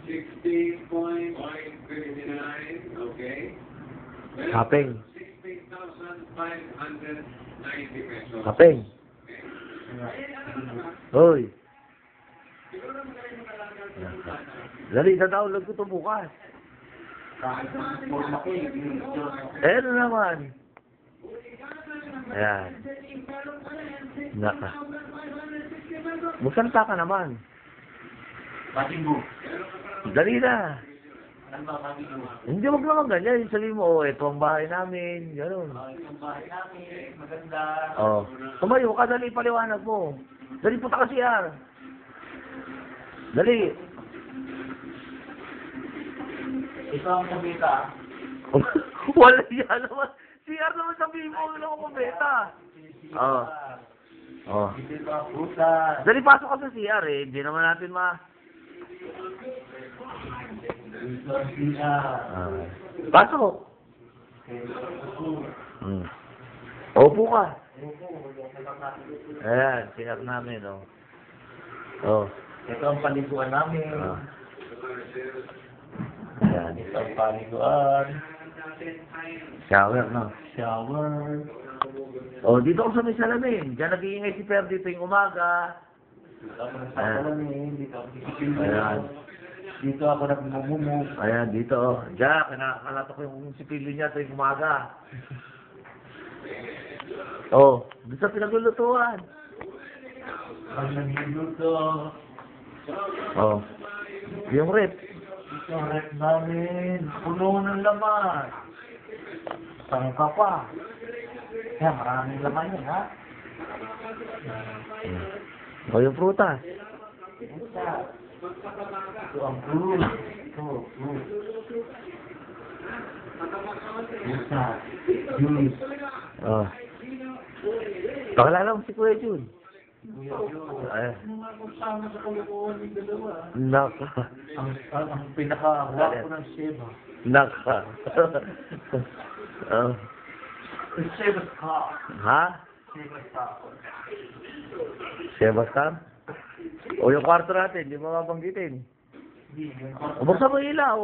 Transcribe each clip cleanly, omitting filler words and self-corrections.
16.59, okay. Kapeng. 16,590 pesos. Kapeng. Hoy. Dali, download ko ito bukas. Eh, ano naman? Ayan. Naka. Magsalita ka naman. Batinggo. Dali na. Ano ba, Batinggo? Hindi, wag naman ganyan. Sabihin mo, oh, ito ang bahay namin. Gano'n. Itong bahay namin, maganda. Oh. Tumayo ka, dali, paliwanag mo. Dali, punta ka CR. Dali. Ito ang kumita. Wala yan naman. CR naman sabihin mo, wala ko kumeta. Oh. Oh. Ito ang fruta. Dali, pasok ka sa CR eh. Hindi naman natin Ito ang sila. Pasok. Opo ka. Ayan, CR namin, oh. Oh. Ito ang paliguan namin. Ah. Ayan. Ito ang paliguan. Shower, no? Shower. Oh, dito ako sa may salamin. Diyan nag-iingay si Per dito yung umaga. Dito ako nagsasalamin. Dito ako sisipin. Ayan. Dito ako nagmumumug. Ayan, dito, oh. Diyan, kinakalato ko yung sipilyo niya tuwing umaga. Oh, dito sa pinaglulutuan. Pag nagluluto. Oh. Yung rep. Ito ang rep namin. Puno ng laman. Sangka pa. Kaya maraming laman yun, ha? Oh, yung prutas. Ito ang fruit. Ito, fruit. Pusa. Juice. Oh. Pakalala mo si Kuya Jun. Ay. Sama sa kulukuhan yung dalawa. Naka. Ang pinaka-wapo ng Sheba. Naka. Oh. Sheba's car. Ha? Sheba's car. Sebastar? O yung kwarto natin, hindi mo mabanggitin. Buksan mo yung ilaw.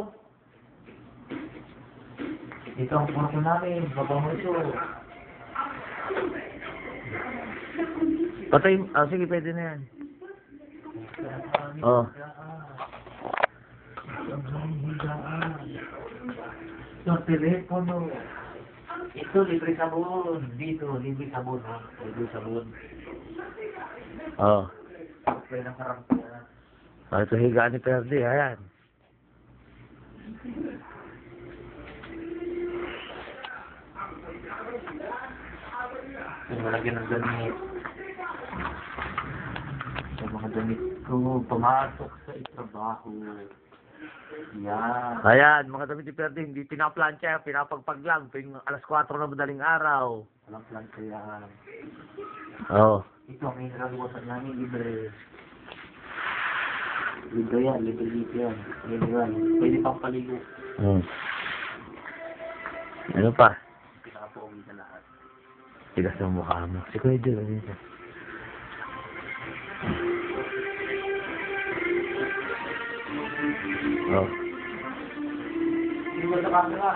Ito ang kwarto namin. Babang mo ito. Patay, sige, pwede na yan. Oh. Ito, telepono. Ito, libre sabon. Dito, libre sabon, ha? Libre sabon. Oh. Pwede ng karampiyan. Ah, ito higaan ni Perdi, ayan. Ito, malagyan ng damit. Ito, mga damit ko. Pumasok sa trabaho. Yan. Ayan, mga damit ni Perdi, hindi pinaplansya, pinapagpag lang. Tuwing alas 4 na madaling araw. Walang plan kaya. Oh. Ito ang mineral water namin, libre. Libre yan, libre yan. Mineral. Pwede pang paligo. Ano pa? Pinaka-pauwi sa lahat. Tigas ng mukha mo. Si Kuya Jun, ano yun? Oh. Hindi mo sa camera.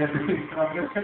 Ito yung camera.